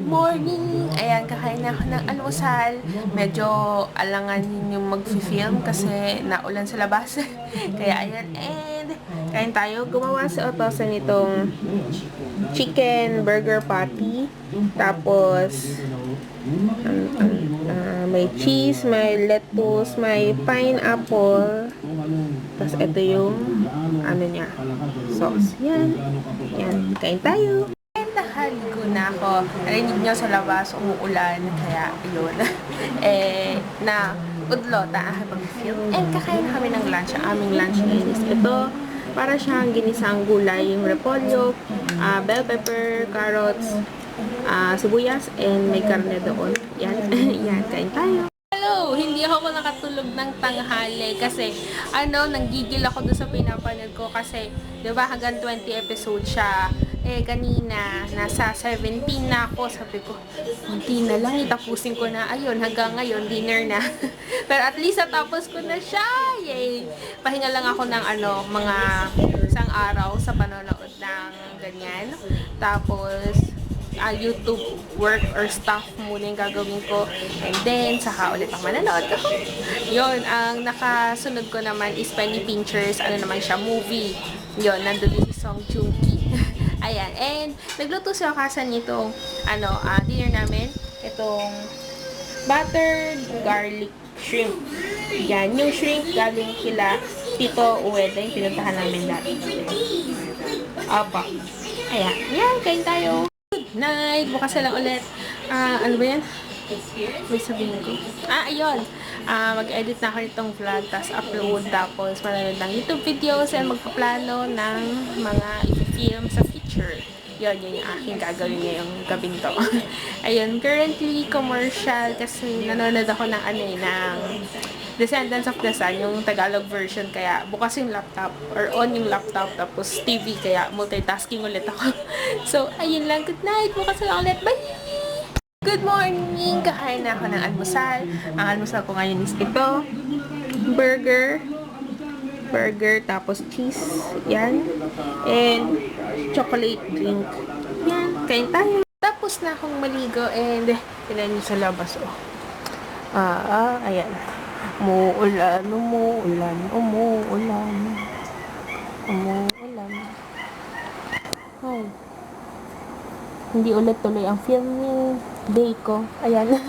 morning! Ayan, kakain na ako ng almusal. Medyo alanganin yung mag-film kasi naulan sa labas. Kaya ayan, and kain tayo. Gumawa si Otosa nitong chicken burger patty. Tapos, may cheese, may lettuce, may pineapple. Tapos ito yung ano niya, sauce. Yan. Yan, kain tayo. Nakaligo na ako. Narinig nyo sa labas, umuulan. Kaya, yun. Na udlot ang aking pag-film. And kakain na kami ng lunch. Ang aming lunch ngayon is ito. Para siyang ginisang gulay. Yung repolyo, bell pepper, carrots, sibuyas, and may karne doon. Yan. Yan, kain tayo. Hello! Hindi ako nakatulog ng tanghali kasi nanggigil ako doon sa pinapanood ko kasi 'di ba hanggang 20 episodes siya. Kanina nasa 17 na ako. Sabi ko, hindi na lang itapusin ko na. Ayun, hanggang ngayon dinner na. Pero at least natapos ko na siya. Yay! Pahinga lang ako ng mga isang araw sa panonood ng ganyan. Tapos YouTube work or stuff muna yung gagawin ko. And then, saka ulit ang mananood ko. Yun, ang nakasunod ko naman is Penny Pinchers. Naman siya, movie. Yun, nandun din si Song Joong Ki. Ayan, and nagluto si Okasan nitong, dinner namin. Itong buttered garlic shrimp. Yan, yung shrimp galing kila Tito Uweda, yung pinuntahan namin dati. Apa. Ayan, yan, kain tayo. Good night! Bukas na lang ulit. Ano ba yan? May sabihin ko. Ayun. Mag-edit na ako nitong vlog, tapos upload, tapos manonood ng YouTube videos, and magpaplano ng mga i-film sa future. Yun yung aking gagawin ngayong gabing to. Ayun, currently commercial kasi nanonood ako ng ng Descendants of the Sun, yung Tagalog version, kaya bukas yung laptop or on yung laptop tapos TV, kaya multitasking ulit ako. So, ayun lang. Good night. Bukas na ulit. Bye! Good morning! Kakain na ako ng almusal. Ang almusal ko ngayon is ito. Burger, tapos cheese. Yan. And chocolate drink. Yan. Kain tayo. Tapos na akong maligo and tinan nyo sa labas. Ayan. Umuulan. Ay. Hindi ulit tuloy ang filming day ko. Ayan.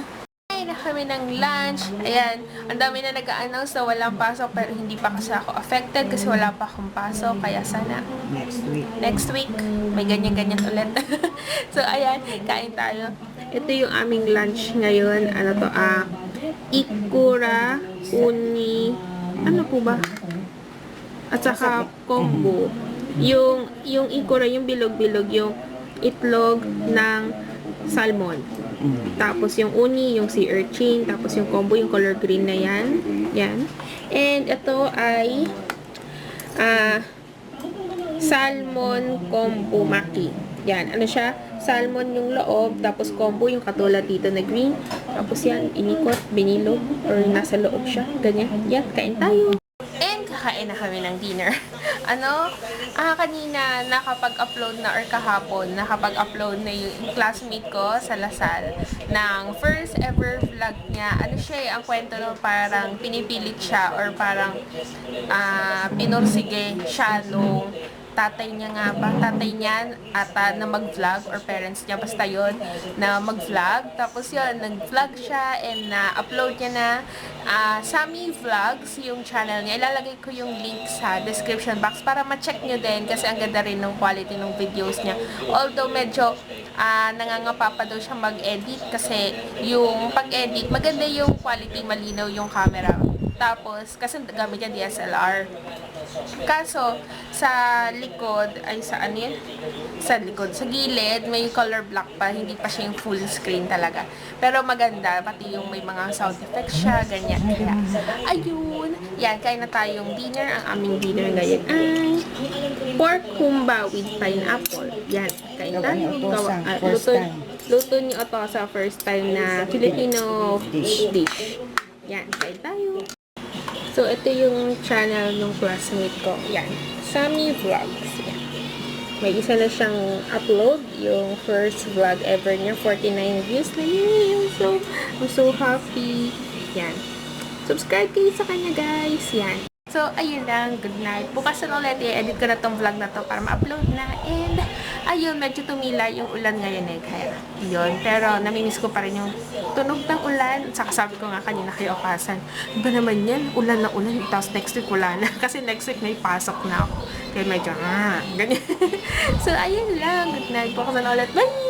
Ay, na kami ng lunch. Ayan. Ang dami na nag-a-announce na walang pasok, pero hindi pa kasi ako affected kasi wala pa akong pasok. Kaya sana next week may ganyan-ganyan ulit. So, ayan. Kain tayo. Ito yung aming lunch ngayon. Ikura, uni, po ba? At saka combo. Yung ikura, yung bilog-bilog, yung itlog ng salmon. Tapos yung uni, yung sea urchin, tapos yung combo, yung color green na yan. Yan. And ito ay salmon combo maki. Yan. Siya? Salmon yung loob, tapos combo yung katulad dito na green. Tapos yan, inikot, binilog, or nasa loob siya. Ganyan. Yan, kain tayo. And kakain na kami ng dinner. Kanina nakapag-upload na or kahapon, nakapag-upload na yung classmate ko sa Lasal ng first ever vlog niya. Ang kwento no, parang pinipilit siya or parang pinursige siya nung tatay niya ata na mag-vlog or parents niya, basta yon na mag-vlog. Tapos yun, nag-vlog siya and na-upload niya na Sammy Vlogs, yung channel niya. Ilalagay ko yung link sa description box para ma-check nyo din kasi ang ganda rin ng quality ng videos niya. Although medyo nangangapa pa daw siya mag-edit kasi yung pag-edit, maganda yung quality, malinaw yung camera. Tapos, kasi gamit niya DSLR. Kaso, sa likod, sa gilid, may color black pa, hindi pa siya yung full screen talaga. Pero maganda, pati yung may mga sound effects siya, ganyan. Kaya, ayun. Yan, kain na tayong dinner. Ang aming dinner ngayon ay pork humba with pineapple. Yan, kain tayo. Luto ni Otto sa first time na Filipino dish. Yan, kain tayo. So, ito yung channel ng classmate ko. Yan. Sammy Vlogs. Yan. May isa na siyang upload, yung first vlog ever niya, 49 views na yun. So, I'm so happy. Yan. Subscribe kayo sa kanya, guys. Yan. So, ayun lang. Good night. Bukas na ulit, i-edit ko na tong vlog na to para ma-upload na. And, ayun, medyo tumila yung ulan ngayon eh. Kaya, yun. Pero, namimiss ko pa rin yung tunog ng ulan. Saka sabi ko nga kanina kay Okasan, iba naman yan, ulan na ulan. Tapos next week wala na. Kasi next week may pasok na ako. Kaya medyo, ganyan. So, ayun lang. Good night. Bukas na ulit. Bye!